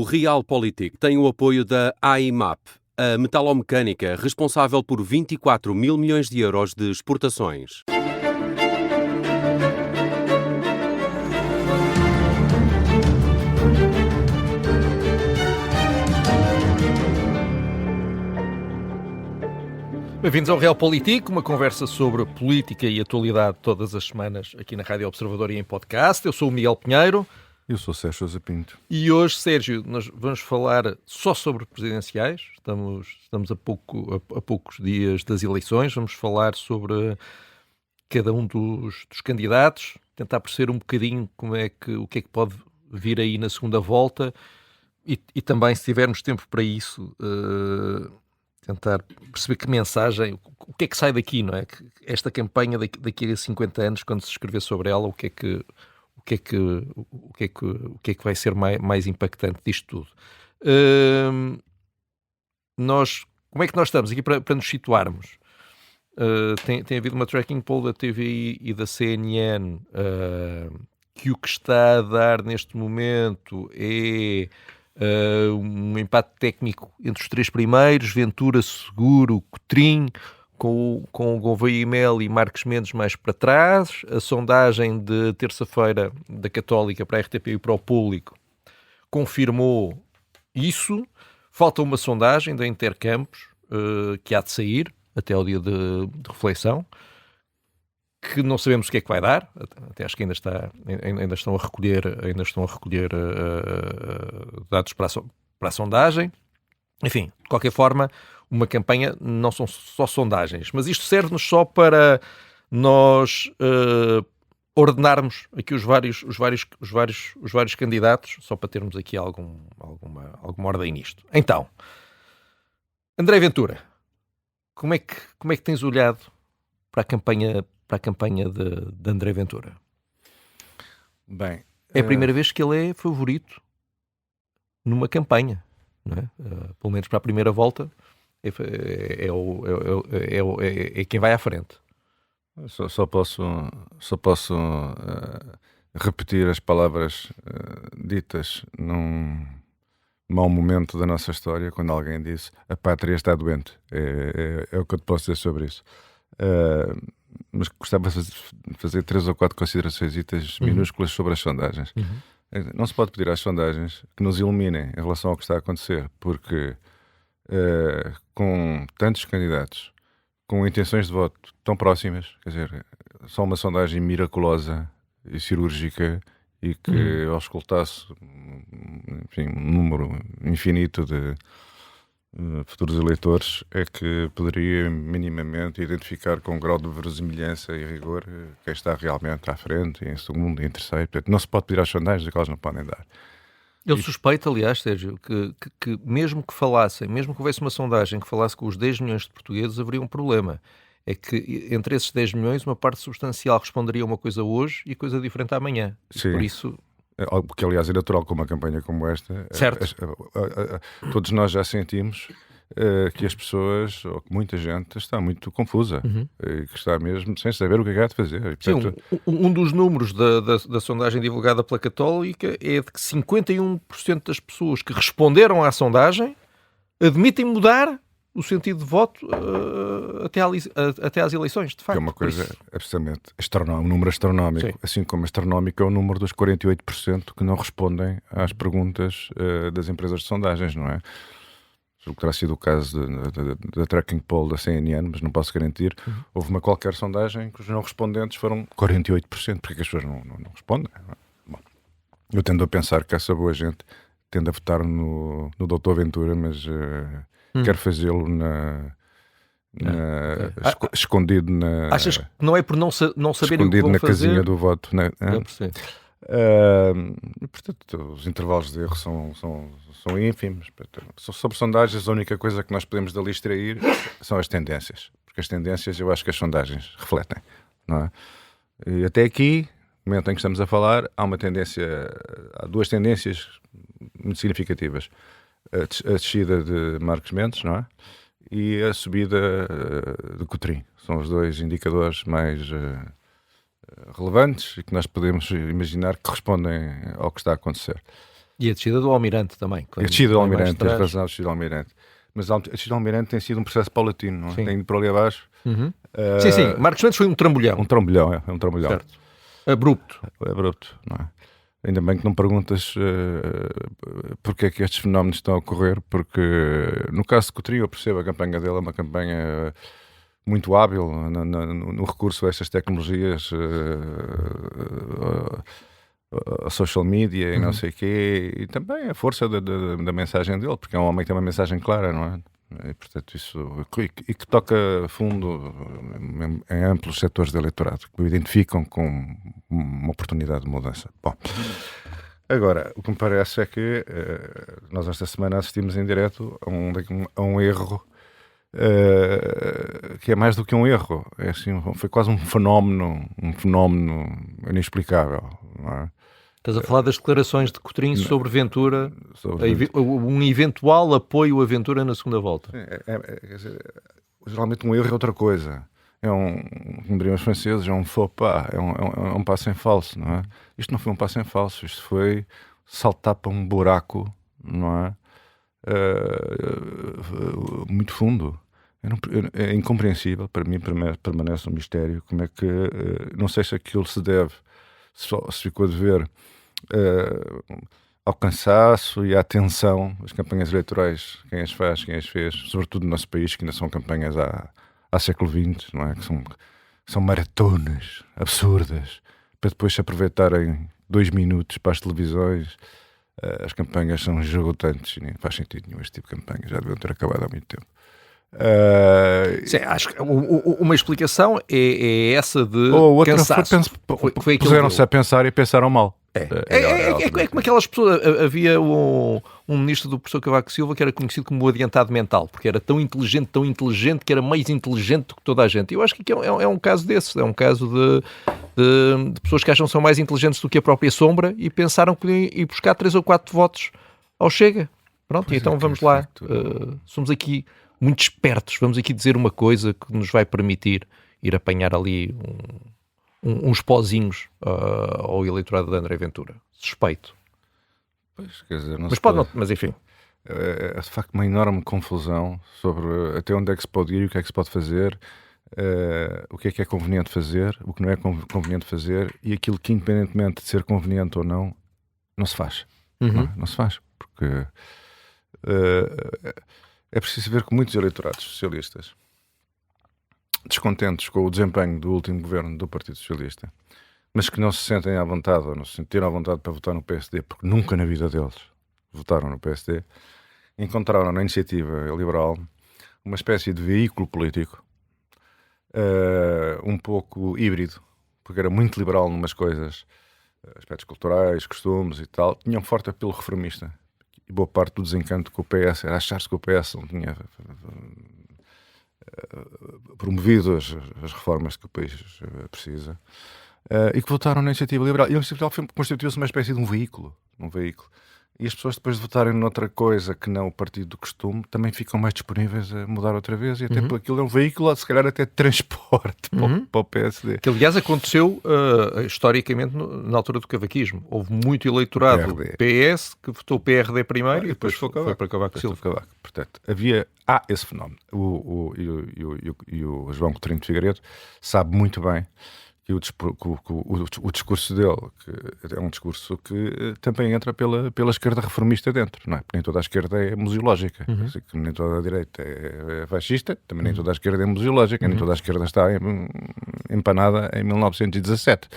O Realpolitik tem o apoio da AIMAP, a metalomecânica responsável por 24 mil milhões de euros de exportações. Bem-vindos ao Realpolitik, uma conversa sobre política e atualidade todas as semanas aqui na Rádio Observador e em podcast. Eu sou o Miguel Pinheiro. Eu sou o Sérgio Sousa Pinto. E hoje, Sérgio, nós vamos falar só sobre presidenciais. Estamos a poucos dias das eleições. Vamos falar sobre cada um dos candidatos, tentar perceber um bocadinho o que é que pode vir aí na segunda volta e também, se tivermos tempo para isso, tentar perceber que mensagem, o que é que sai daqui, não é? Esta campanha daqui a 50 anos, quando se escrever sobre ela, o que é que vai ser mais impactante disto tudo? Como é que nós estamos aqui para nos situarmos? Tem havido uma tracking poll da TVI e da CNN que o que está a dar neste momento é um empate técnico entre os três primeiros: Ventura, Seguro, Cotrim, com o Gouveia e Mel e Marcos Mendes mais para trás. A sondagem de terça-feira da Católica para a RTP e para o Público confirmou isso. Falta uma sondagem da Intercampos que há de sair até ao dia de reflexão, que não sabemos o que é que vai dar. Até acho que ainda estão a recolher dados para a sondagem. Enfim, de qualquer forma, uma campanha não são só sondagens, mas isto serve-nos só para nós ordenarmos aqui os vários candidatos, só para termos aqui alguma ordem nisto. Então, André Ventura, como é que tens olhado para a campanha de André Ventura? Bem, é a primeira vez que ele é favorito numa campanha, não é? Pelo menos para a primeira volta é quem vai à frente. Só posso repetir as palavras ditas num mau momento da nossa história, quando alguém disse: a pátria está doente. É o que eu te posso dizer sobre isso. Mas gostava de fazer 3 ou 4 considerações minúsculas sobre as sondagens. Não se pode pedir às sondagens que nos iluminem em relação ao que está a acontecer, porque com tantos candidatos, com intenções de voto tão próximas, quer dizer, só uma sondagem miraculosa e cirúrgica e que auscultasse, enfim, um número infinito de futuros eleitores, é que poderia minimamente identificar com um grau de verosimilhança e rigor quem está realmente à frente, em segundo e em terceiro. Portanto, não se pode pedir às sondagens o que elas não podem dar. Eu suspeito, aliás, Sérgio, que mesmo que houvesse uma sondagem que falasse com os 10 milhões de portugueses, haveria um problema. É que entre esses 10 milhões, uma parte substancial responderia uma coisa hoje e coisa diferente amanhã. Sim. Por isso... Porque, aliás, é natural com uma campanha como esta. Certo. Todos nós já sentimos que as pessoas, ou que muita gente, está muito confusa e que está mesmo sem saber o que é que há de fazer. E, portanto... Sim, um dos números da sondagem divulgada pela Católica é de que 51% das pessoas que responderam à sondagem admitem mudar o sentido de voto até às eleições, de facto. Que é uma coisa absolutamente astronómica, um número astronómico. Sim. Assim como astronómico é o número dos 48% que não respondem às perguntas das empresas de sondagens, não é? O que terá sido o caso da tracking poll da CNN, mas não posso garantir. Houve uma qualquer sondagem que os não respondentes foram 48%. Porque as pessoas não respondem? Bom, eu tendo a pensar que essa boa gente tende a votar no Dr. Ventura, mas quero fazê-lo escondido na... Achas que não é por não saberem o que escondido vão na fazer? casinha do voto, né? Eu percebo. Portanto, os intervalos de erro são ínfimos. Sobre sondagens, a única coisa que nós podemos dali extrair são as tendências, porque as tendências eu acho que as sondagens refletem, não é? E até aqui, no momento em que estamos a falar, há 2 tendências muito significativas: a descida de Marcos Mendes, não é? E a subida de Cotrim. São os 2 indicadores mais relevantes e que nós podemos imaginar que respondem ao que está a acontecer. E a descida do Almirante também. A descida do Almirante, tens razão, a descida do Almirante. Mas a descida do Almirante tem sido um processo paulatino, não é? Tem ido para ali abaixo. Sim. Marcos Mendes foi um trambolhão. Um trambolhão, é um trambolhão. Certo. Abrupto. É abrupto, não é? Ainda bem que não perguntas porque é que estes fenómenos estão a ocorrer, porque no caso de Coutrinho eu percebo, a campanha dele é uma campanha muito hábil no recurso a estas tecnologias, a social media e não sei o quê, e também a força da mensagem dele, porque é um homem que tem uma mensagem clara, não é? E, portanto, isso e que toca fundo em amplos setores do eleitorado que o identificam com uma oportunidade de mudança. Bom, agora, o que me parece é que nós esta semana assistimos em direto a um erro que é mais do que um erro, é assim, foi quase um fenómeno inexplicável, não é? Estás a falar das declarações de Coutrinho sobre Ventura, um eventual apoio a Ventura na segunda volta. Quer dizer, geralmente um erro é outra coisa. É como diriam os franceses, é um faux pas, é um passo em falso, não é? Isto não foi um passo em falso, isto foi saltar para um buraco, não é? Muito fundo. É incompreensível, para mim permanece um mistério. Como é que, não sei se aquilo se deve, se ficou a dever ao cansaço e à tensão das campanhas eleitorais, quem as faz, quem as fez, sobretudo no nosso país, que ainda são campanhas há século XX, não é? Que são maratonas absurdas, para depois se aproveitarem 2 minutos para as televisões. As campanhas são esgotantes e nem faz sentido nenhum este tipo de campanha, já deviam ter acabado há muito tempo. Sim, acho que uma explicação é essa de outra cansaço. Puseram-se a pensar e pensaram mal. É como aquelas pessoas. Havia um ministro do professor Cavaco Silva que era conhecido como o adiantado mental, porque era tão inteligente, que era mais inteligente do que toda a gente. Eu acho que aqui é um caso desses, é um caso de pessoas que acham que são mais inteligentes do que a própria sombra e pensaram que iam ir buscar 3 ou 4 votos ao Chega. Pronto, então vamos lá. Somos aqui muito espertos, vamos aqui dizer uma coisa que nos vai permitir ir apanhar ali uns pozinhos ao eleitorado de André Ventura. Suspeito. Pois, quer dizer, mas enfim. É de facto uma enorme confusão sobre até onde é que se pode ir, o que é que se pode fazer, o que é conveniente fazer, o que não é conveniente fazer, e aquilo que, independentemente de ser conveniente ou não se faz. Não se faz, porque é preciso ver que muitos eleitorados socialistas, descontentes com o desempenho do último governo do Partido Socialista, mas que não se sentem à vontade ou não se sentiram à vontade para votar no PSD, porque nunca na vida deles votaram no PSD, encontraram na iniciativa liberal uma espécie de veículo político um pouco híbrido, porque era muito liberal numas coisas, aspectos culturais, costumes e tal, tinha um forte apelo reformista. E boa parte do desencanto com o PS era achar-se que o PS não tinha promovido as reformas que o país precisa, e que votaram na iniciativa liberal. E a iniciativa liberal constituiu-se uma espécie de um veículo. E as pessoas, depois de votarem noutra coisa que não o partido do costume, também ficam mais disponíveis a mudar outra vez, e até porque aquilo é um veículo, se calhar até de transporte para o PSD. Que aliás aconteceu historicamente na altura do cavaquismo. Houve muito eleitorado PS que votou PRD primeiro e depois foi para Cavaco Silva. Portanto, há esse fenómeno. E o João Coutinho de Figueiredo sabe muito bem que o discurso dele que é um discurso que também entra pela esquerda reformista dentro, não é? Porque nem toda a esquerda é museológica, nem toda a direita é fascista, também nem toda a esquerda é museológica, nem toda a esquerda está empanada em 1917.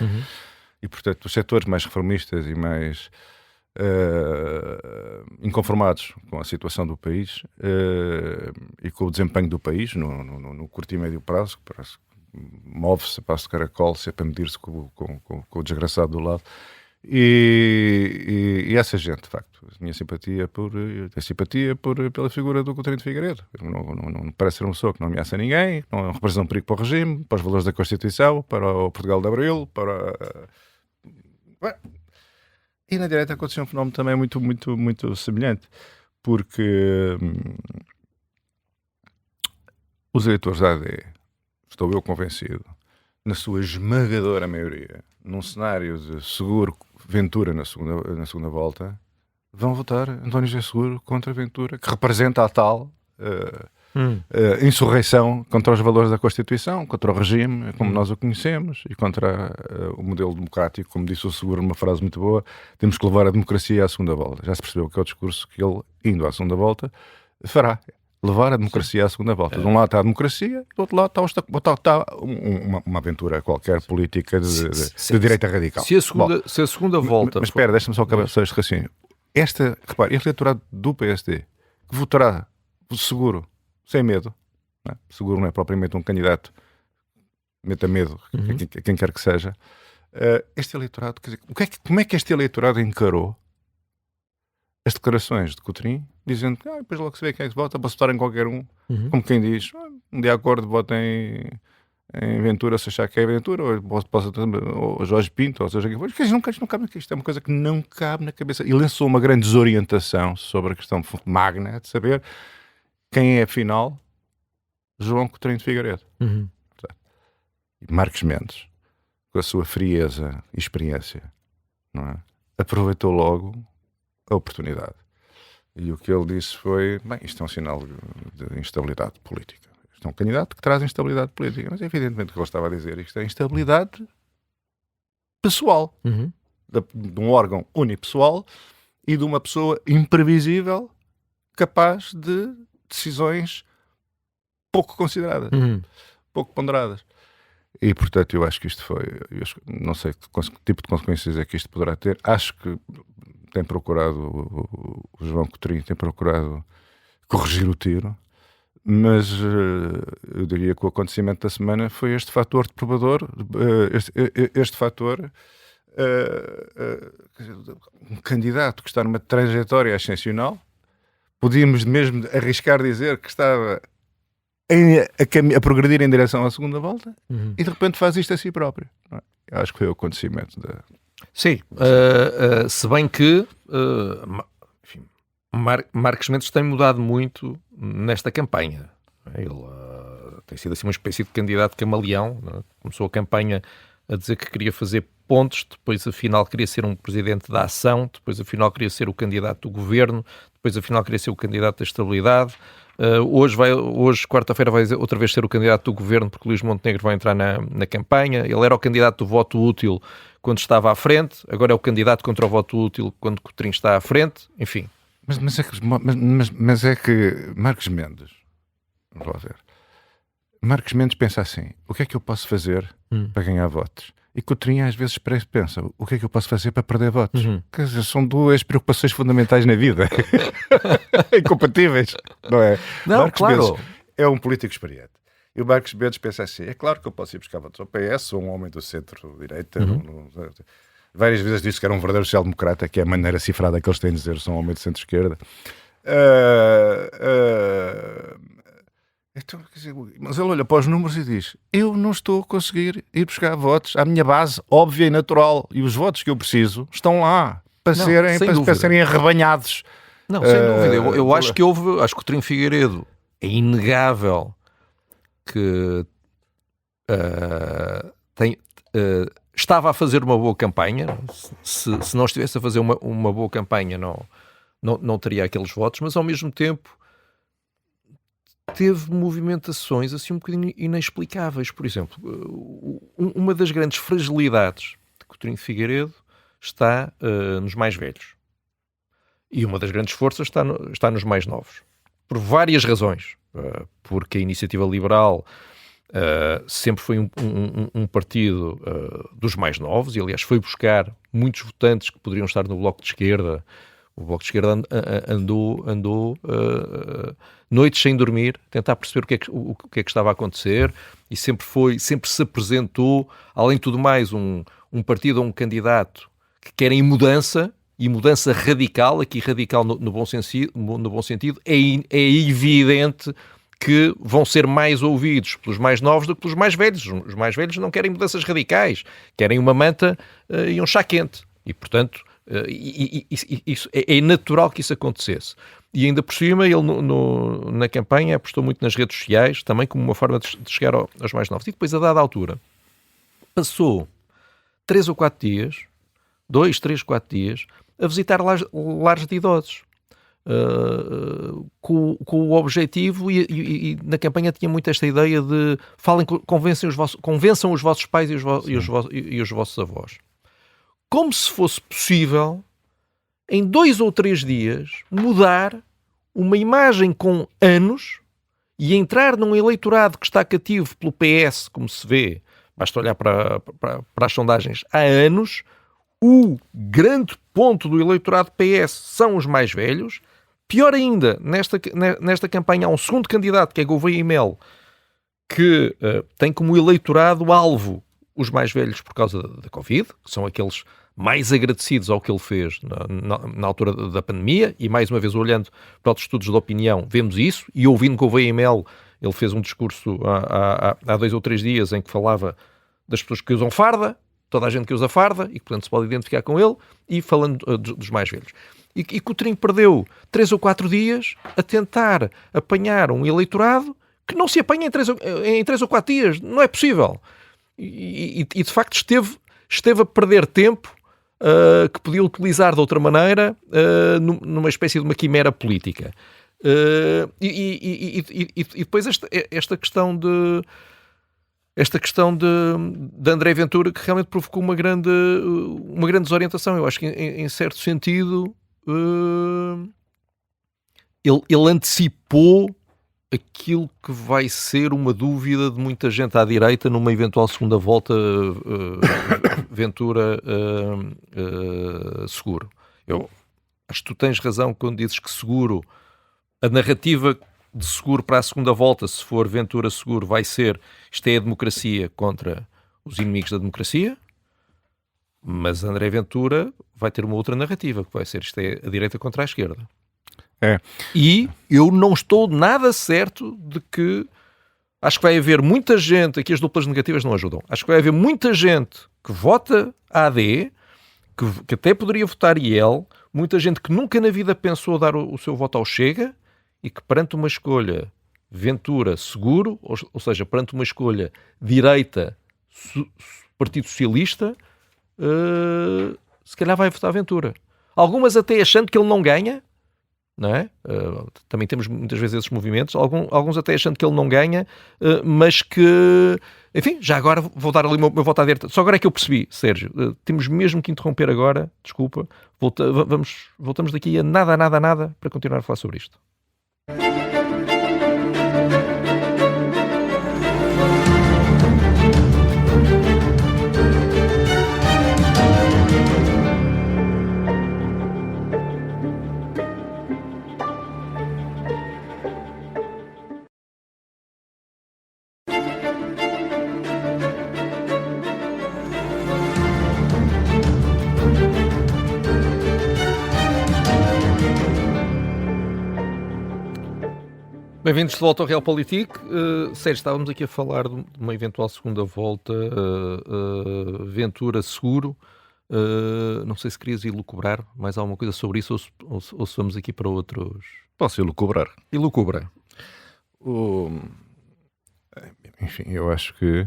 E, portanto, os setores mais reformistas e mais inconformados com a situação do país e com o desempenho do país no curto e médio prazo, que parece move-se a passo de caracol, se é para medir-se com o desgraçado do lado, e essa gente, de facto, tenho simpatia pela figura do Coutinho de Figueiredo. Não parece ser uma pessoa que não ameaça ninguém, não representa um perigo para o regime, para os valores da Constituição, para o Portugal de Abril, e na direita aconteceu um fenómeno também muito, muito, muito semelhante, porque os eleitores da AD, estou eu convencido, na sua esmagadora maioria, num cenário de seguro Ventura na segunda volta, vão votar António José Seguro contra Ventura, que representa a tal insurreição contra os valores da Constituição, contra o regime, como nós o conhecemos, e contra o modelo democrático. Como disse o Seguro numa frase muito boa, temos que levar a democracia à segunda volta. Já se percebeu que é o discurso que ele, indo à segunda volta, fará. Levar a democracia à segunda volta. De um lado está a democracia, do outro lado está uma aventura qualquer política de direita radical. Se a segunda volta... Mas espera, deixa-me só acabar este raciocínio. Repare, este eleitorado do PSD, que votará Seguro, sem medo, não é? Seguro não é propriamente um candidato, meta medo a quem quer que seja. Este eleitorado, quer dizer, como é que este eleitorado encarou as declarações de Coutrinho, dizendo que depois logo se vê quem é que vota, para votar em qualquer um, como quem diz, de acordo, votem em Ventura, se achar que é Ventura, ou Jorge Pinto, ou seja, que não cabe aqui. Isto é uma coisa que não cabe na cabeça. E lançou uma grande desorientação sobre a questão magna de saber quem é, afinal, João Coutinho de Figueiredo. E Marcos Mendes, com a sua frieza e experiência, não é? Aproveitou logo a oportunidade. E o que ele disse foi, bem, isto é um sinal de instabilidade política. Isto é um candidato que traz instabilidade política. Mas evidentemente o que ele estava a dizer, isto é instabilidade pessoal. De um órgão unipessoal e de uma pessoa imprevisível capaz de decisões pouco consideradas, pouco ponderadas. E, portanto, eu acho que isto foi... não sei que tipo de consequências é que isto poderá ter. Acho que tem procurado, o João Coutinho tem procurado corrigir o tiro, mas eu diria que o acontecimento da semana foi este fator de provador, este fator, um candidato que está numa trajetória excepcional, podíamos mesmo arriscar dizer que estava a progredir em direção à segunda volta e de repente faz isto a si próprio. Não é? Eu acho que foi o acontecimento da... Sim, se bem que enfim, Marcos Mendes tem mudado muito nesta campanha. Ele tem sido assim uma espécie de candidato camaleão. Não é? Começou a campanha a dizer que queria fazer pontos, depois afinal queria ser um presidente da ação, depois afinal queria ser o candidato do governo, depois afinal queria ser o candidato da estabilidade. Hoje, quarta-feira, vai outra vez ser o candidato do governo, porque Luís Montenegro vai entrar na campanha. Ele era o candidato do voto útil quando estava à frente, agora é o candidato contra o voto útil quando Coutinho está à frente, enfim. Mas é que Marcos Mendes, vamos lá ver, Marcos Mendes pensa assim, o que é que eu posso fazer para ganhar votos? E Coutinho às vezes pensa, o que é que eu posso fazer para perder votos? Quer dizer, são duas preocupações fundamentais na vida. Incompatíveis, não é? Não, Marcos claro. Mendes é um político experiente. E o Marcos Mendes pensa assim, é claro que eu posso ir buscar votos ao PS, sou um homem do centro-direita. Várias vezes disse que era um verdadeiro social-democrata, que é a maneira cifrada que eles têm de dizer, sou um homem do centro-esquerda. Então, quer dizer, mas ele olha para os números e diz, eu não estou a conseguir ir buscar votos à minha base óbvia e natural, e os votos que eu preciso estão lá para serem arrebanhados. Não, sem dúvida. Eu acho que acho que o Coutinho Figueiredo é inegável que estava a fazer uma boa campanha. Se não estivesse a fazer uma boa campanha não teria aqueles votos, mas ao mesmo tempo teve movimentações assim um bocadinho inexplicáveis. Por exemplo, uma das grandes fragilidades de Coutinho Figueiredo está nos mais velhos. E uma das grandes forças está nos mais novos. Por várias razões. Porque a Iniciativa Liberal sempre foi um partido dos mais novos e, aliás, foi buscar muitos votantes que poderiam estar no Bloco de Esquerda. O Bloco de Esquerda andou noites sem dormir, tentar perceber o que é que estava a acontecer, e sempre se apresentou, além de tudo mais, um partido ou um candidato que querem mudança, e mudança radical, aqui radical no bom sentido, é evidente que vão ser mais ouvidos pelos mais novos do que pelos mais velhos. Os mais velhos não querem mudanças radicais, querem uma manta e um chá quente. E, portanto, isso, é natural que isso acontecesse. E ainda por cima, ele na campanha apostou muito nas redes sociais, também como uma forma de chegar aos mais novos. E depois, a dada altura, passou 3 ou 4 dias, 2, 3, 4 dias, a visitar lares de idosos. Com o objetivo, e na campanha tinha muito esta ideia de convençam os vossos pais e os vossos avós. Como se fosse possível, em 2 ou 3 dias, mudar uma imagem com anos e entrar num eleitorado que está cativo pelo PS, como se vê, basta olhar para as sondagens, há anos. O grande ponto do eleitorado PS são os mais velhos. Pior ainda, nesta campanha há um segundo candidato, que é Gouveia e Mel, que tem como eleitorado-alvo os mais velhos por causa da Covid, que são aqueles mais agradecidos ao que ele fez na altura da pandemia, e mais uma vez olhando para os estudos de opinião, vemos isso, e ouvindo Gouveia e Mel, ele fez um discurso há 2 ou 3 dias em que falava das pessoas que usam farda, toda a gente que usa farda, e que portanto se pode identificar com ele, e falando dos mais velhos. E Coutrinho perdeu 3 ou 4 dias a tentar apanhar um eleitorado que não se apanha em 3 ou 4 dias. Não é possível. E de facto esteve a perder tempo que podia utilizar de outra maneira numa espécie de uma quimera política. E depois esta questão de André Ventura, que realmente provocou uma grande desorientação. Eu acho que em certo sentido ele antecipou aquilo que vai ser uma dúvida de muita gente à direita numa eventual segunda volta Ventura Seguro. Eu acho que tu tens razão quando dizes que Seguro, a narrativa de Seguro para a segunda volta, se for Ventura Seguro, vai ser isto é a democracia contra os inimigos da democracia. Mas André Ventura vai ter uma outra narrativa, que vai ser isto é a direita contra a esquerda. E eu não estou nada certo de que... Acho que vai haver muita gente... Aqui as duplas negativas não ajudam. Acho que vai haver muita gente que vota AD, que até poderia votar IEL, muita gente que nunca na vida pensou dar o seu voto ao Chega, e que perante uma escolha Ventura Seguro, ou seja, perante uma escolha direita Partido Socialista... se calhar vai votar Ventura. Algumas até achando que ele não ganha, não é? Também temos muitas vezes esses movimentos, alguns até achando que ele não ganha, mas que, enfim, já agora vou dar ali o meu voto à direita. Só agora é que eu percebi, Sérgio, temos mesmo que interromper agora, desculpa, voltamos daqui a nada para continuar a falar sobre isto. Bem-vindos de volta ao Realpolitik. Sérgio, estávamos aqui a falar de uma eventual segunda volta, Ventura Seguro. Não sei se querias elucubrar mais alguma coisa sobre isso ou se vamos aqui para outros... Posso elucubrar? Elucubra. Enfim, eu acho que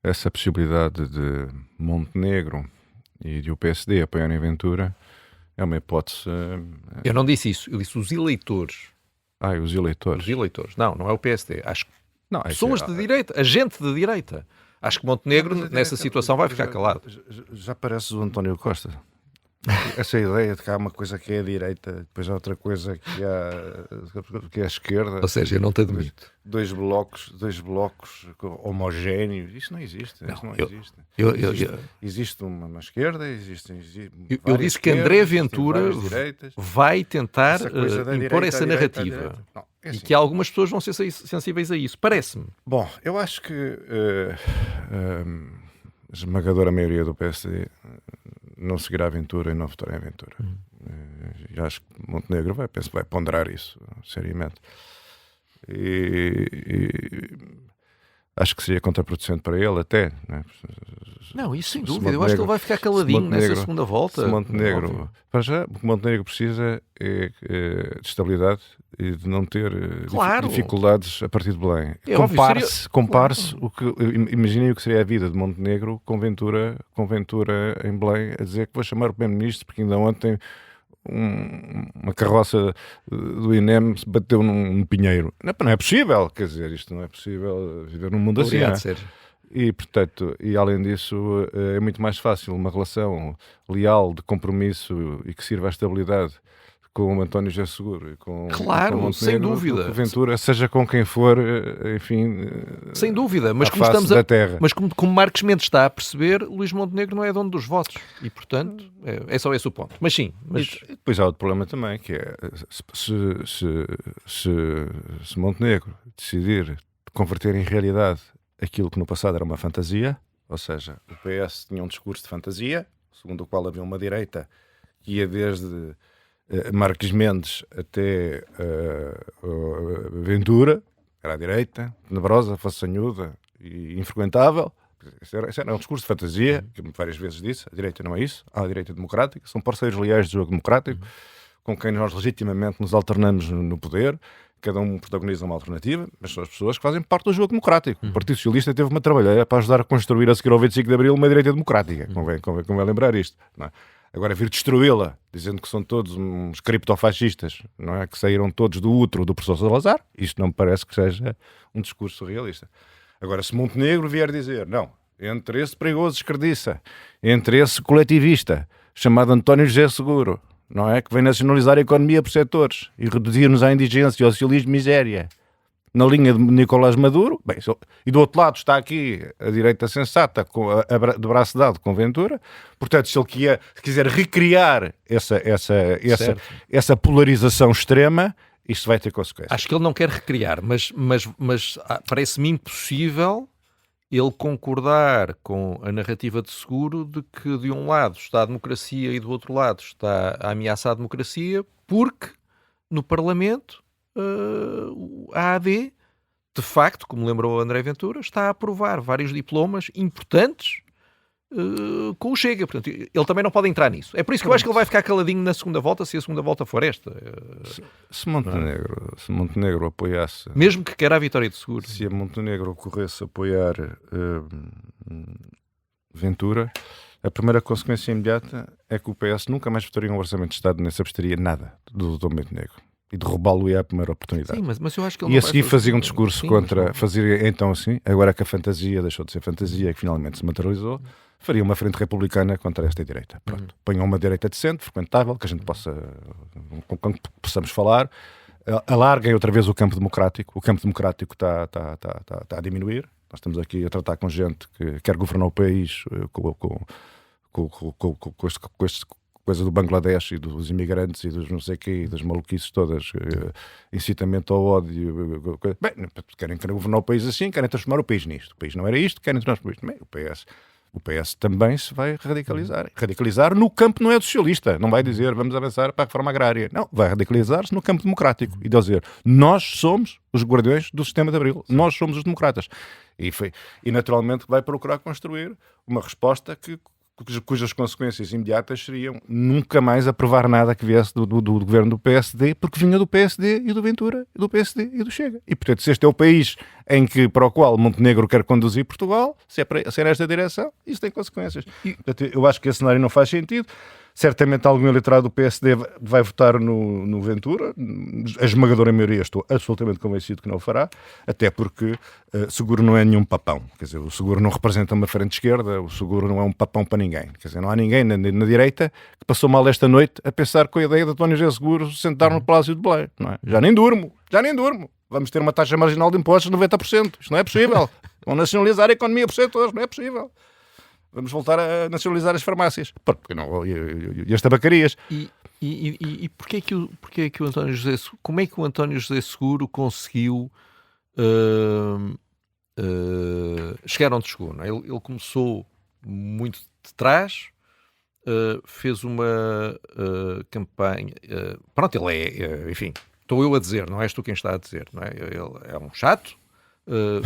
essa possibilidade de Montenegro e de o PSD apoiarem Ventura é uma hipótese... Eu não disse isso, eu disse os eleitores. Os eleitores. Os eleitores. Não é o PSD. Acho que não, pessoas de direita, a gente de direita. Acho que Montenegro, nessa situação, vai ficar calado. Já parece o António Costa. Essa ideia de que há uma coisa que é a direita, depois há outra coisa que é a esquerda. Ou seja, eu não te admito. Dois blocos homogéneos. Isso não existe. Existe uma esquerda, eu disse que André Ventura vai tentar impor essa narrativa. Não, é assim. E que algumas pessoas vão ser sensíveis a isso. Parece-me. Bom, eu acho que a esmagadora maioria do PSD não seguirá a Ventura e não votará em Ventura. Eu acho que Montenegro vai ponderar isso seriamente. E acho que seria contraproducente para ele até. Não, isso sem dúvida. Eu acho que ele vai ficar caladinho nessa segunda volta. Montenegro, para já, o que Montenegro precisa é de estabilidade e de não ter Claro. dificuldades a partir de Belém. É óbvio, Compare-se imaginem o que seria a vida de Montenegro com Ventura em Belém a dizer que vou chamar o Primeiro-Ministro porque ainda ontem uma carroça do INEM se bateu num pinheiro. Não é possível, quer dizer, isto não é possível viver num mundo Obrigado, assim. Sérgio. E, portanto, além disso, é muito mais fácil uma relação leal, de compromisso e que sirva à estabilidade com o António José Seguro e com Claro, sem dúvida. com Ventura, seja com quem for, enfim, sem dúvida, mas como Marcos Mendes está a perceber, Luís Montenegro não é dono dos votos e, portanto, é só esse o ponto. Mas sim, E depois há outro problema também, que é se Montenegro decidir converter em realidade aquilo que no passado era uma fantasia, ou seja, o PS tinha um discurso de fantasia, segundo o qual havia uma direita que ia desde Marques Mendes até Ventura, era a direita, tenebrosa, façanhuda e infrequentável. Esse era um discurso de fantasia, que várias vezes disse, a direita não é isso, há a direita democrática, são parceiros leais do jogo democrático, com quem nós legitimamente nos alternamos no poder, cada um protagoniza uma alternativa, mas são as pessoas que fazem parte do jogo democrático. O Partido Socialista teve uma trabalheira para ajudar a construir, a seguir ao 25 de Abril, uma direita democrática. Convém lembrar isto. Não é? Agora, vir destruí-la, dizendo que são todos uns criptofascistas, não é? Que saíram todos do útero do professor Salazar, isto não me parece que seja um discurso realista. Agora, se Montenegro vier dizer, não, entre esse perigoso esquerdista, entre esse coletivista, chamado António José Seguro, não é? Que vem nacionalizar a economia por setores e reduzir-nos à indigência, ao socialismo e miséria, na linha de Nicolás Maduro, bem, e do outro lado está aqui a direita sensata de braço dado com Ventura, portanto, se ele quiser recriar essa polarização extrema, isto vai ter consequências. Acho que ele não quer recriar, mas parece-me impossível ele concordar com a narrativa de Seguro de que de um lado está a democracia e do outro lado está a ameaçar a democracia, porque no Parlamento a AD, de facto, como lembrou André Ventura, está a aprovar vários diplomas importantes com o Chega. Portanto, ele também não pode entrar nisso. É por isso que eu acho que ele vai ficar caladinho na segunda volta, se a segunda volta for esta. Se Montenegro apoiasse... Mesmo que queira a vitória de Seguro. Se a Montenegro ocorresse apoiar Ventura, a primeira consequência imediata é que o PS nunca mais votaria um orçamento de Estado, nem se absteria nada do Dr. Montenegro. E derrubá-lo-ia à primeira oportunidade. Sim, mas eu acho que ele e a seguir fazia um discurso contra... Fazia então assim, agora que a fantasia deixou de ser fantasia, que finalmente se materializou, faria uma frente republicana contra esta direita. Pronto. Ponham uma direita decente, frequentável, que a gente possamos falar. Alarguem outra vez o campo democrático. O campo democrático está a diminuir. Nós estamos aqui a tratar com gente que quer governar o país com este coisa do Bangladesh e dos imigrantes e dos não sei quê, e das maluquices todas, incitamento ao ódio. Bem, querem governar o país assim, querem transformar o país nisto. O país não era isto, querem transformar o país. Bem, o PS também se vai radicalizar. Radicalizar no campo não é socialista. Não vai dizer vamos avançar para a reforma agrária. Não, vai radicalizar-se no campo democrático. E dizer, nós somos os guardiões do sistema de Abril. Nós somos os democratas. E naturalmente vai procurar construir uma resposta cujas consequências imediatas seriam nunca mais aprovar nada que viesse do governo do PSD, porque vinha do PSD e do Ventura, do PSD e do Chega. E, portanto, se este é o país para o qual Montenegro quer conduzir Portugal, se é nesta direção, isso tem consequências. Portanto, eu acho que esse cenário não faz sentido. Certamente algum eleitorado do PSD vai votar no Ventura. A esmagadora maioria estou absolutamente convencido que não o fará, até porque Seguro não é nenhum papão. Quer dizer, o Seguro não representa uma frente esquerda, o Seguro não é um papão para ninguém. Quer dizer, não há ninguém na direita que passou mal esta noite a pensar com a ideia de António José Seguro sentar no Palácio de Belém. Não é? Já nem durmo. Vamos ter uma taxa marginal de impostos de 90%. Isto não é possível. Vão nacionalizar a economia por setores. Não é possível. Vamos voltar a nacionalizar as farmácias. Porque não, e as tabacarias. E porquê que o António José... Como é que o António José Seguro conseguiu chegar onde chegou? Não é? Ele começou muito de trás, fez uma campanha... pronto, ele é... enfim, estou eu a dizer, não és tu quem está a dizer. Não é? Ele é um chato.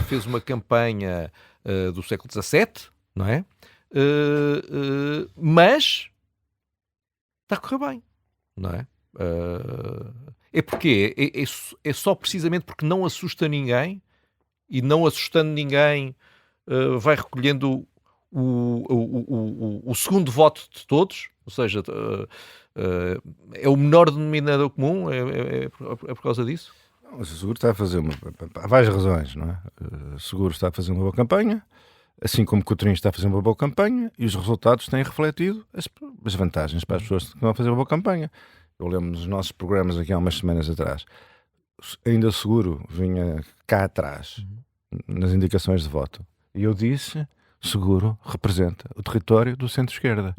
Fez uma campanha do século XVII, não é? Mas está a correr bem, não é? É porque é só precisamente porque não assusta ninguém, e não assustando ninguém vai recolhendo o segundo voto de todos, ou seja, é o menor denominador comum, é por causa disso? O Seguro está a fazer há várias razões, não é? O Seguro está a fazer uma boa campanha, assim como o Coutrinho está a fazer uma boa campanha, e os resultados têm refletido as vantagens para as pessoas que estão a fazer uma boa campanha. Eu lembro nos nossos programas aqui há umas semanas atrás, ainda o Seguro vinha cá atrás, nas indicações de voto, e eu disse: Seguro representa o território do centro-esquerda,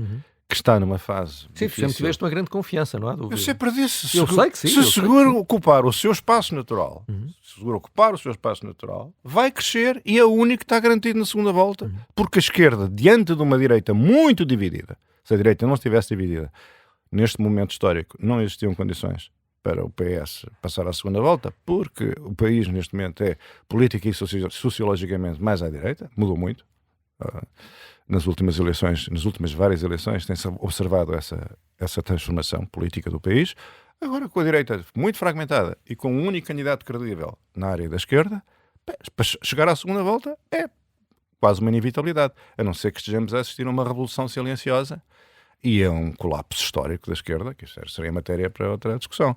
que está numa fase Sim, difícil. sempre tiveste uma grande confiança, não há dúvida. Eu sempre disse, Eu sei que sim, se o Seguro ocupar o seu espaço natural, se o Seguro ocupar o seu espaço natural, vai crescer, e é o único que está garantido na segunda volta, porque a esquerda, diante de uma direita muito dividida, se a direita não estivesse dividida, neste momento histórico, não existiam condições para o PS passar à segunda volta, porque o país neste momento é política e sociologicamente mais à direita, mudou muito. Nas últimas eleições, nas últimas várias eleições, tem-se observado essa transformação política do país. Agora, com a direita muito fragmentada e com um único candidato credível na área da esquerda, para chegar à segunda volta é quase uma inevitabilidade, a não ser que estejamos a assistir a uma revolução silenciosa e a um colapso histórico da esquerda, que seria matéria para outra discussão.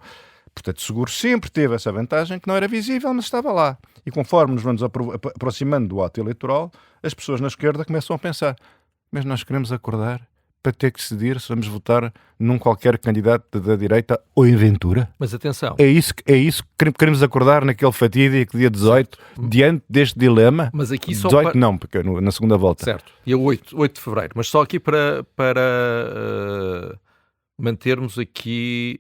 Portanto, Seguro sempre teve essa vantagem, que não era visível, mas estava lá. E conforme nos vamos aproximando do ato eleitoral, as pessoas na esquerda começam a pensar: mas nós queremos acordar para ter que decidir se vamos votar num qualquer candidato da direita ou em Ventura? Mas atenção. É isso que queremos acordar naquele fatídico dia 18, diante deste dilema? Mas aqui só 18 não, porque na segunda volta. Certo, dia 8 de fevereiro. Mas só aqui para mantermos aqui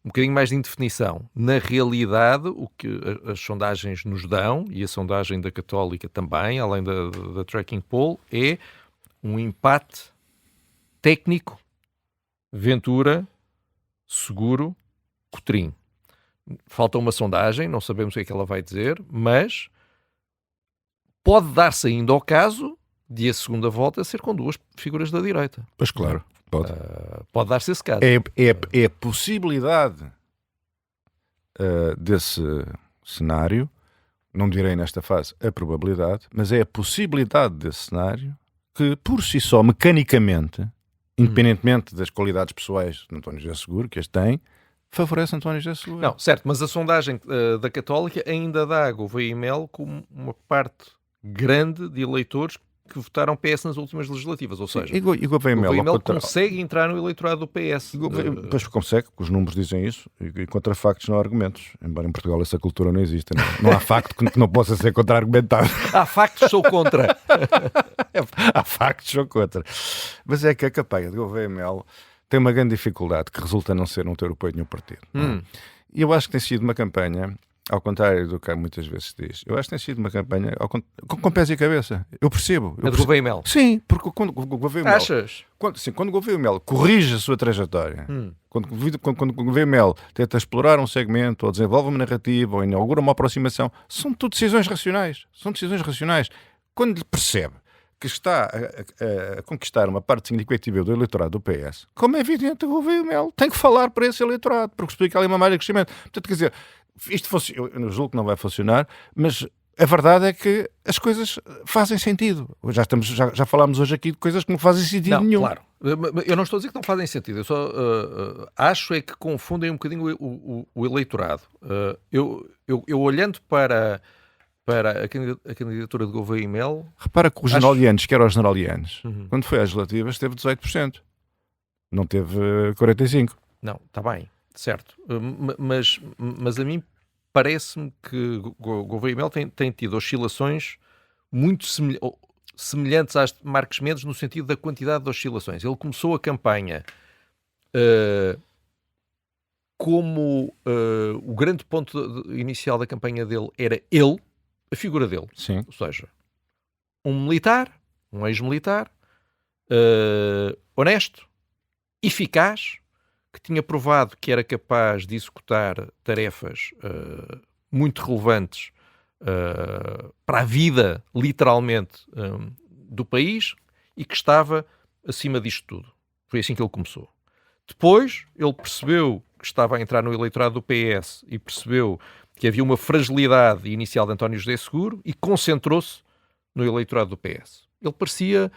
um bocadinho mais de indefinição. Na realidade, o que as sondagens nos dão, e a sondagem da Católica também, além da Tracking Poll, é um empate técnico: Ventura, Seguro, Coutrinho. Falta uma sondagem, não sabemos o que é que ela vai dizer, mas pode dar-se ainda ao caso de a segunda volta ser com duas figuras da direita. Pois claro, pode. Pode dar-se esse caso. É a possibilidade desse cenário, não direi nesta fase a probabilidade, mas é a possibilidade desse cenário que, por si só, mecanicamente, independentemente das qualidades pessoais de António José Seguro, que este tem, favorece António José Seguro. Não, certo, mas a sondagem da Católica ainda dá a Gouveia e Melo como uma parte grande de eleitores que votaram PS nas últimas legislativas, ou seja, e Gouveia Melo Melo consegue entrar no eleitorado do PS. Pois consegue, os números dizem isso, e contra factos não há argumentos, embora em Portugal essa cultura não exista. Não há facto que não possa ser contra-argumentado. Há factos, sou contra. Há factos, sou contra. Mas é que a campanha de Gouveia Melo tem uma grande dificuldade, que resulta não ser um europeu de nenhum partido. E eu acho que tem sido uma campanha, ao contrário do que muitas vezes se diz, eu acho que tem sido uma campanha com pés e cabeça. Eu percebo. A de Gouveia e Melo? Sim, porque quando Gouveia Melo... Achas? Quando Gouveia Melo corrige a sua trajetória, quando Gouveia Melo tenta explorar um segmento, ou desenvolve uma narrativa, ou inaugura uma aproximação, são tudo decisões racionais. São decisões racionais. Quando ele percebe que está a conquistar uma parte significativa do eleitorado do PS, como é evidente, o Gouveia Melo tem que falar para esse eleitorado, porque explica ali uma margem de crescimento. Portanto, quer dizer, eu julgo que não vai funcionar, mas a verdade é que as coisas fazem sentido. Já falámos hoje aqui de coisas que não fazem sentido nenhum. Claro. Eu não estou a dizer que não fazem sentido. Eu só acho é que confundem um bocadinho o eleitorado. Eu olhando para a candidatura de Gouveia e Melo... Repara que o General Yanes, que era o General Yanes, quando foi às legislativas, teve 18%. Não teve 45%. Não, está bem, certo. Mas a mim parece-me que Gouveia e Melo tem tido oscilações muito semelhantes às de Marques Mendes no sentido da quantidade de oscilações. Ele começou a campanha como o grande ponto inicial da campanha dele era ele, a figura dele. Sim. Ou seja, um militar, um ex-militar, honesto, eficaz, que tinha provado que era capaz de executar tarefas muito relevantes para a vida, literalmente, do país, e que estava acima disto tudo. Foi assim que ele começou. Depois, ele percebeu que estava a entrar no eleitorado do PS e percebeu que havia uma fragilidade inicial de António José Seguro e concentrou-se no eleitorado do PS. Ele parecia,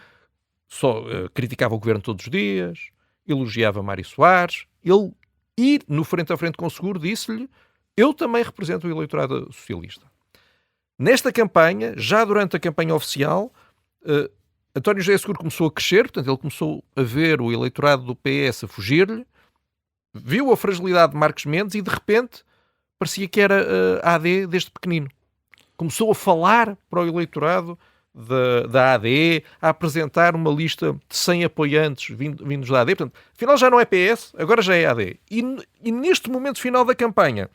criticava o governo todos os dias, elogiava Mário Soares, ele ir no frente a frente com o Seguro disse-lhe: eu também represento o eleitorado socialista. Nesta campanha, já durante a campanha oficial, António José Seguro começou a crescer, portanto ele começou a ver o eleitorado do PS a fugir-lhe, viu a fragilidade de Marcos Mendes e de repente parecia que era AD desde pequenino. Começou a falar para o eleitorado da AD, a apresentar uma lista de 100 apoiantes vindos da AD. Portanto, afinal já não é PS, agora já é AD. E neste momento final da campanha,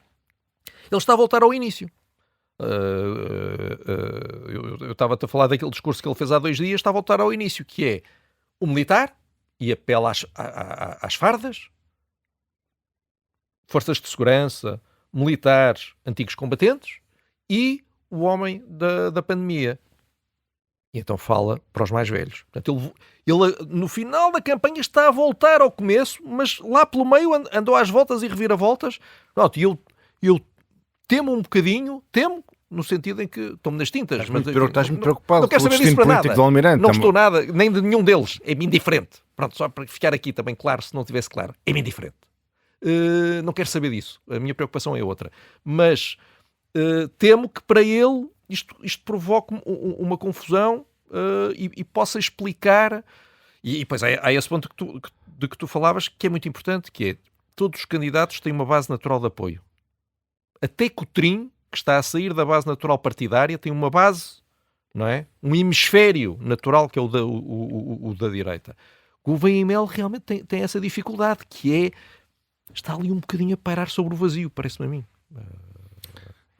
ele está a voltar ao início. Eu estava-te a falar daquele discurso que ele fez há 2 dias, está a voltar ao início, que é o militar e apela às fardas, forças de segurança, militares, antigos combatentes e o homem da pandemia. E então fala para os mais velhos. Portanto, ele no final da campanha está a voltar ao começo, mas lá pelo meio andou às voltas e reviravoltas. Pronto, e eu temo um bocadinho, no sentido em que estou-me nas tintas. Estás-me preocupado não quero com o saber destino disso para político nada. do Almirante. Não estou nada, nem de nenhum deles. É-me indiferente. Pronto, só para ficar aqui também claro, se não tivesse claro. É-me indiferente. Não quero saber disso. A minha preocupação é outra. Mas temo que para ele isto provoque uma confusão e possa explicar. E depois há esse ponto de que tu falavas, que é muito importante, que é todos os candidatos têm uma base natural de apoio. Até Coutrinho, que está a sair da base natural partidária, tem uma base, não é? Um hemisfério natural que é o da direita. O Gouveia e Mel realmente tem essa dificuldade, que é está ali um bocadinho a pairar sobre o vazio, parece-me a mim.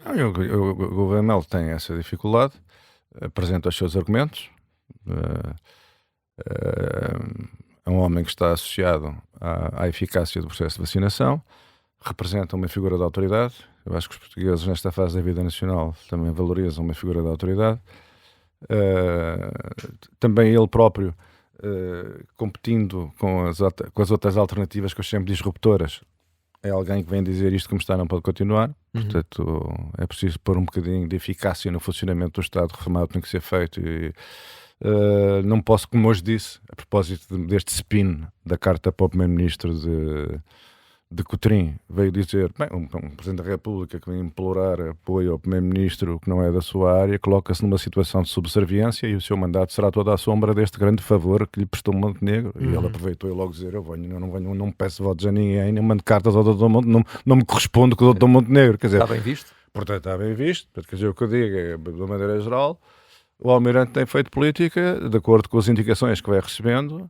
O Gouveia e Mel tem essa dificuldade, apresenta os seus argumentos, é um homem que está associado à eficácia do processo de vacinação, representa uma figura de autoridade. Eu acho que os portugueses, nesta fase da vida nacional, também valorizam uma figura de autoridade. Também ele próprio, competindo com as outras alternativas que eu chamo de disruptoras, é alguém que vem dizer isto como está não pode continuar. Portanto, é preciso pôr um bocadinho de eficácia no funcionamento do Estado reformado, tem que ser feito. E não posso, como hoje disse, a propósito deste spin da carta para o Primeiro-Ministro de Coutrinho, veio dizer, bem, um Presidente da República que vem implorar apoio ao Primeiro-Ministro que não é da sua área, coloca-se numa situação de subserviência e o seu mandato será toda à sombra deste grande favor que lhe prestou Montenegro. E ele aproveitou e logo dizer, eu não peço votos a ninguém, nem mando cartas ao Dr. Montenegro, não me corresponde com o Dr. Montenegro. Quer dizer, Está bem visto? Portanto, está bem visto. Quer dizer, o que eu digo é, de uma maneira geral, o Almirante tem feito política de acordo com as indicações que vai recebendo.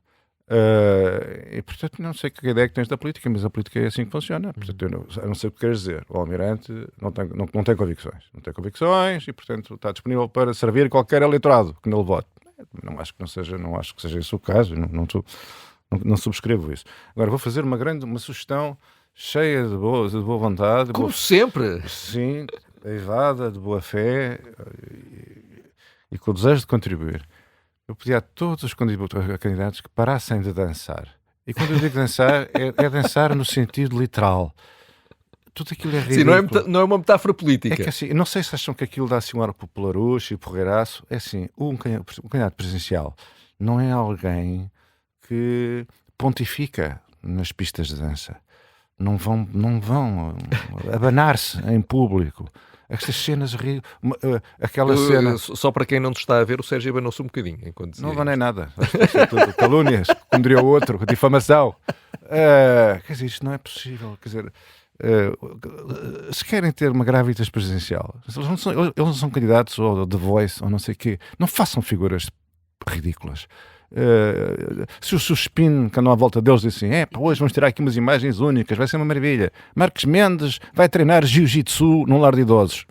E portanto não sei que ideia que tens da política, mas a política é assim que funciona. Portanto, eu não sei o que queres dizer. O Almirante não tem convicções e portanto está disponível para servir qualquer eleitorado que nele vote. Não acho que seja esse o caso. Não subscrevo isso. Agora vou fazer uma sugestão cheia de boa vontade, como sempre, sim, aivada, de boa fé e com o desejo de contribuir. Eu pedi a todos os candidatos que parassem de dançar. E quando eu digo dançar, é dançar no sentido literal. Tudo aquilo é ridículo. Sim, não é uma metáfora política. É que assim, não sei se acham que aquilo dá assim um ar popularucho e porreiraço. É assim, um candidato presidencial não é alguém que pontifica nas pistas de dança. Não vão abanar-se em público. Estas cenas, cena... Só para quem não te está a ver, o Sérgio abanou-se um bocadinho enquanto dizia. Não abanei nada. Tudo calúnias, como diria o outro, difamação. Quer dizer, isto não é possível. Quer dizer, se querem ter uma gravitas presidencial, eles não são candidatos ou The Voice ou não sei o quê, não façam figuras ridículas. Se o spin que andam à volta deles dizem assim, hoje vamos tirar aqui umas imagens únicas, vai ser uma maravilha. Marcos Mendes vai treinar jiu-jitsu num lar de idosos.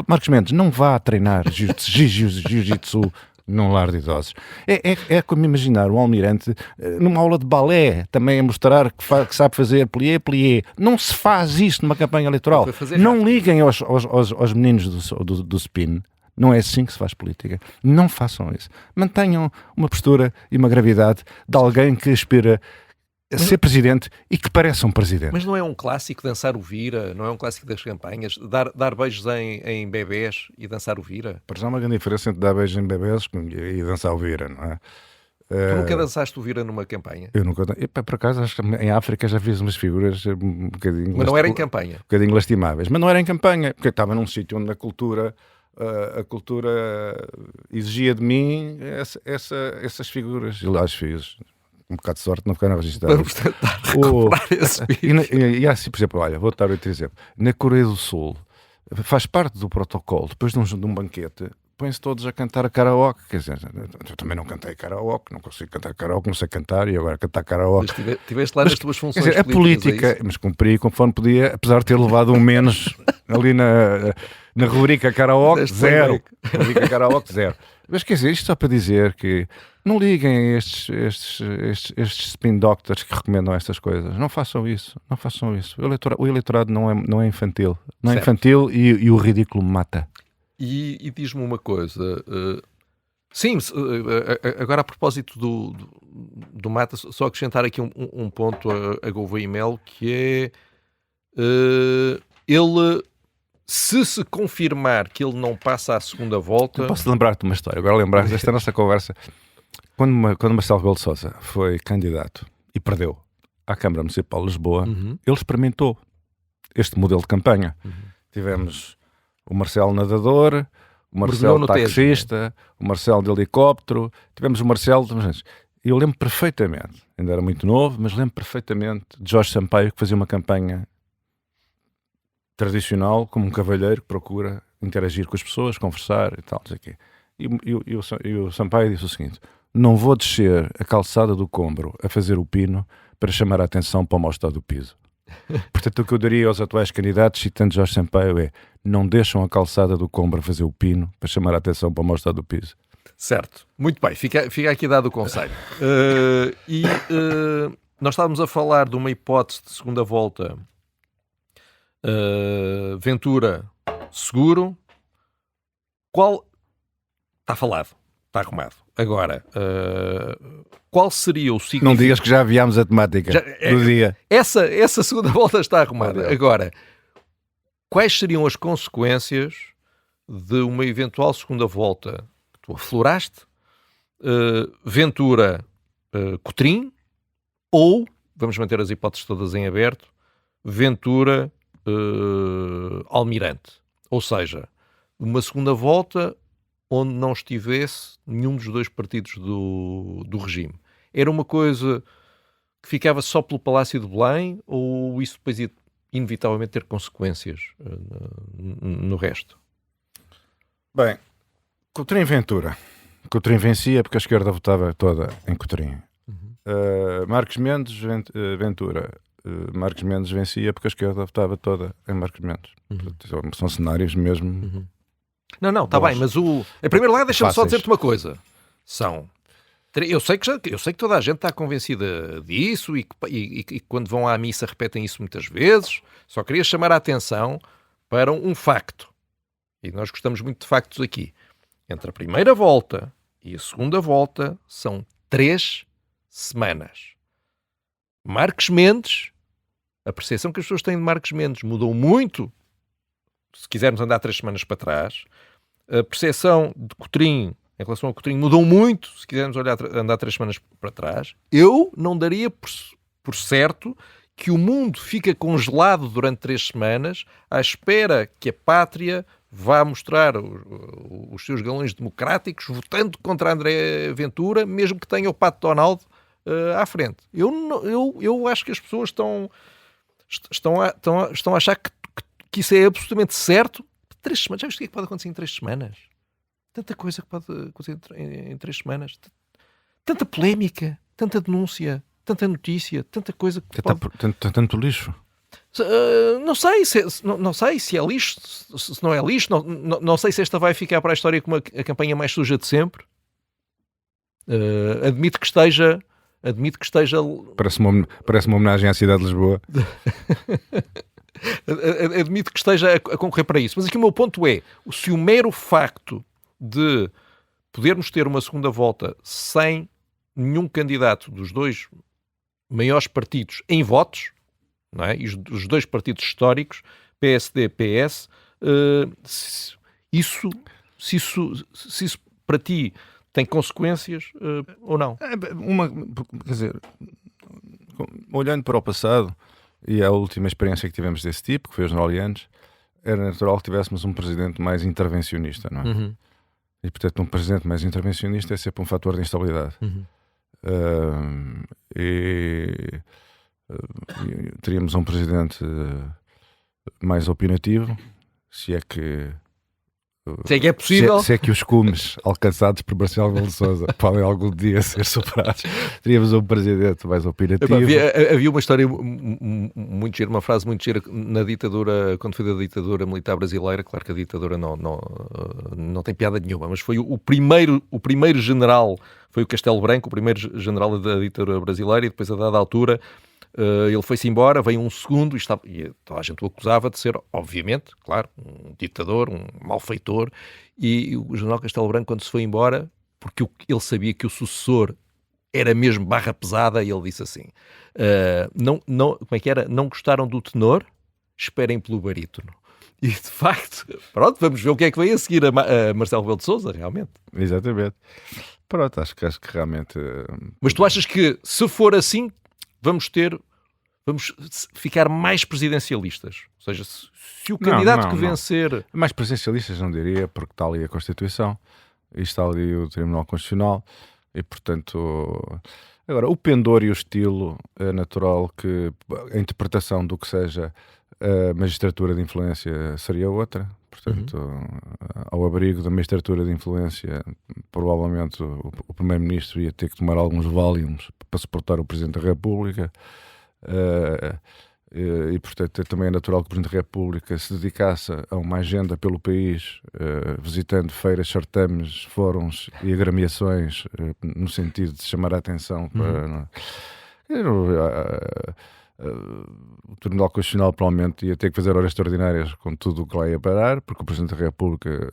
Marcos Mendes, não vá treinar jiu-jitsu num lar de idosos. É como imaginar o Almirante numa aula de balé, também a mostrar que sabe fazer plié. Não se faz isto numa campanha eleitoral. Não liguem aos meninos do spin. Não é assim que se faz política. Não façam isso. Mantenham uma postura e uma gravidade de alguém que aspira ser presidente e que pareça um presidente. Mas não é um clássico dançar o vira? Não é um clássico das campanhas? Dar beijos em bebés e dançar o vira? Para já há uma grande diferença entre dar beijos em bebés e dançar o vira, não é? Tu nunca dançaste o vira numa campanha? Eu nunca. Por acaso, acho que em África já fiz umas figuras um bocadinho. Mas não era em campanha? Um bocadinho lastimáveis. Mas não era em campanha, porque eu estava num sítio onde a cultura exigia de mim essas figuras. E lá as fiz. Um bocado de sorte não ficaram registradas. Vamos tentar recuperar esse vídeo. E assim, por exemplo, olha, vou dar outro exemplo. Na Coreia do Sul, faz parte do protocolo, depois de um banquete, põem-se todos a cantar a karaoke. Quer dizer, eu também não cantei karaoke, não consigo cantar karaoke, não sei cantar, e agora cantar karaoke. Mas estiveste lá nas tuas funções. Quer dizer, a política, mas cumpri conforme podia, apesar de ter levado um menos ali na rubrica karaoke, zero. Rubrica karaoke, zero. Mas quer dizer, isto só para dizer que não liguem a estes spin doctors que recomendam estas coisas. Não façam isso. Não façam isso. O eleitorado não é infantil. Não é infantil e o ridículo mata. E diz-me uma coisa. Sim, agora a propósito do Mata, só acrescentar aqui um ponto a Gouveia e Melo, que é ele, se confirmar que ele não passa à segunda volta... Eu posso lembrar-te uma história. Agora lembrar desta nossa conversa. Quando Marcelo Rebelo de Sousa foi candidato e perdeu à Câmara Municipal de Lisboa, ele experimentou este modelo de campanha. Tivemos o Marcelo nadador, o Marcelo taxista, o Marcelo de helicóptero, tivemos o Marcelo... E eu lembro perfeitamente, ainda era muito novo, mas lembro perfeitamente de Jorge Sampaio, que fazia uma campanha tradicional, como um cavalheiro que procura interagir com as pessoas, conversar e tal, não sei o quê. E o Sampaio disse o seguinte: não vou descer a calçada do Combro a fazer o pino para chamar a atenção para o mau estado do piso. Portanto, o que eu daria aos atuais candidatos, citando Jorge Sampaio, é: não deixam a calçada do Combro a fazer o pino para chamar a atenção para o mau estado do piso. Certo, muito bem, fica aqui dado o conselho. Nós estávamos a falar de uma hipótese de segunda volta. Ventura, seguro. Qual... Está falado, está arrumado. Agora, qual seria o significado... Não digas que já aviámos a temática do dia. Essa segunda volta está arrumada. Agora, quais seriam as consequências de uma eventual segunda volta que tu afloraste? Ventura, Cotrim, ou, vamos manter as hipóteses todas em aberto, Ventura, Almirante. Ou seja, uma segunda volta onde não estivesse nenhum dos dois partidos do regime. Era uma coisa que ficava só pelo Palácio de Belém, ou isso depois ia inevitavelmente ter consequências no resto? Bem, Cotrim Ventura. Cotrim vencia porque a esquerda votava toda em Cotrim. Marcos Mendes Ventura. Marcos Mendes vencia porque a esquerda votava toda em Marcos Mendes. São cenários mesmo... Não, está bem, mas em primeiro lugar deixa-me só dizer-te uma coisa. Eu sei que toda a gente está convencida disso e que quando vão à missa repetem isso muitas vezes. Só queria chamar a atenção para um facto. E nós gostamos muito de factos aqui. Entre a primeira volta e a segunda volta são 3 semanas. Marcos Mendes, a percepção que as pessoas têm de Marcos Mendes mudou muito. Se quisermos andar 3 semanas para trás, a percepção de Cotrim em relação a Cotrim mudou muito. Se quisermos andar 3 semanas para trás, eu não daria por certo que o mundo fica congelado durante 3 semanas à espera que a pátria vá mostrar os seus galões democráticos votando contra André Ventura, mesmo que tenha o Pato Donald à frente. Eu acho que as pessoas estão a achar que isso é absolutamente certo. 3 semanas, já viste o que é que pode acontecer em 3 semanas? Tanta coisa que pode acontecer em 3 semanas. Tanta polémica, tanta denúncia, tanta notícia, tanta coisa que pode... Tanto lixo. Não sei se é lixo, se não é lixo. Não sei se esta vai ficar para a história como a campanha mais suja de sempre. Admito que esteja... Parece uma homenagem à cidade de Lisboa. Admito que esteja a concorrer para isso. Mas aqui o meu ponto é, se o mero facto de podermos ter uma segunda volta sem nenhum candidato dos dois maiores partidos em votos, não é? E os dois partidos históricos, PSD, PS, se isso para ti tem consequências ou não? Quer dizer, olhando para o passado e a última experiência que tivemos desse tipo, que foi os Orleans, era natural que tivéssemos um presidente mais intervencionista, não é? Uhum. E, portanto, um presidente mais intervencionista é sempre um fator de instabilidade. Uhum. Teríamos um presidente mais opinativo, se é que é possível. Se é que os cumes alcançados por Marcelo Rebelo de Sousa podem algum dia ser superados. Teríamos um presidente mais opinativo. Havia uma história muito gira, uma frase muito gira na ditadura, quando foi da ditadura militar brasileira. Claro que a ditadura não tem piada nenhuma, mas foi o primeiro general, foi o Castelo Branco, o primeiro general da ditadura brasileira, e depois, a dada altura, ele foi-se embora, veio um segundo e toda a gente o acusava de ser, obviamente, claro, um ditador, um malfeitor, e o general Castelo Branco, quando se foi embora, porque ele sabia que o sucessor era mesmo barra pesada, e ele disse assim, como é que era? Não gostaram do tenor? Esperem pelo barítono. E, de facto, pronto, vamos ver o que é que vem a seguir a Marcelo Rebelo de Sousa, realmente. Exatamente. Pronto, acho que realmente... Mas tu achas que, se for assim, vamos ficar mais presidencialistas? Ou seja, se o candidato que vencer... Mais presidencialistas não diria, porque está ali a Constituição e está ali o Tribunal Constitucional e, portanto... Agora, o pendor e o estilo é natural que a interpretação do que seja a magistratura de influência seria outra. Portanto, ao abrigo da magistratura de influência, provavelmente o Primeiro-Ministro ia ter que tomar alguns Valiums para suportar o Presidente da República. E, portanto, também é natural que o Presidente da República se dedicasse a uma agenda pelo país, visitando feiras, certames, fóruns e agremiações, no sentido de chamar a atenção para... O Tribunal Constitucional provavelmente ia ter que fazer horas extraordinárias com tudo o que lá ia parar, porque o Presidente da República...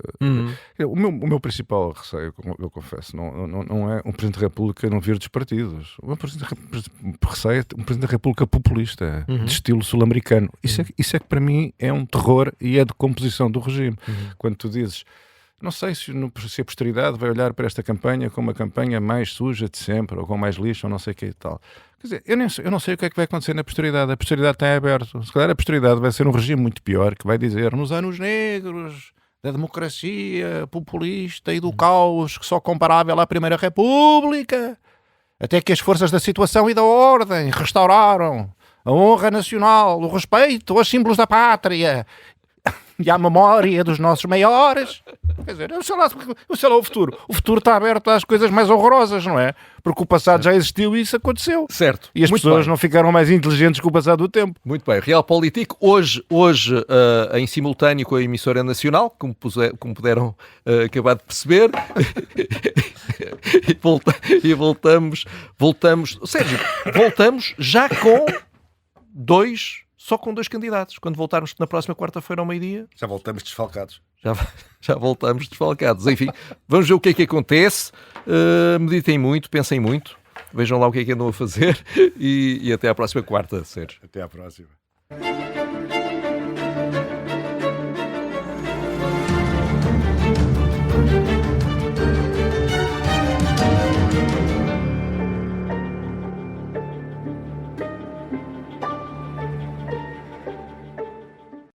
O meu principal receio, eu confesso, não é um Presidente da República não vir dos partidos. O meu receio é um Presidente da República populista, de estilo sul-americano. Isso é que para mim é um terror e é de composição do regime. Quando tu dizes... Não sei se a posteridade vai olhar para esta campanha como a campanha mais suja de sempre, ou com mais lixo, ou não sei o que e tal. Quer dizer, eu não sei o que é que vai acontecer na posteridade. A posteridade está aberta. Se calhar a posteridade vai ser um regime muito pior, que vai dizer, nos anos negros da democracia populista e do caos, que só comparável à Primeira República, até que as forças da situação e da ordem restauraram a honra nacional, o respeito aos símbolos da pátria e à memória dos nossos maiores. Quer dizer, eu sei lá o futuro. O futuro está aberto às coisas mais horrorosas, não é? Porque o passado já existiu e isso aconteceu. Certo. E as pessoas não ficaram mais inteligentes com o passado do tempo. Muito bem. Realpolitik, hoje em simultâneo com a emissora nacional, como puderam acabar de perceber. E voltamos. Sérgio, voltamos já com só com 2 candidatos. Quando voltarmos na próxima quarta-feira ao meio-dia... Já voltamos desfalcados. Já voltamos desfalcados. Enfim, vamos ver o que é que acontece. Meditem muito, pensem muito. Vejam lá o que é que andam a fazer. E até à próxima quarta, Sérgio. Até à próxima.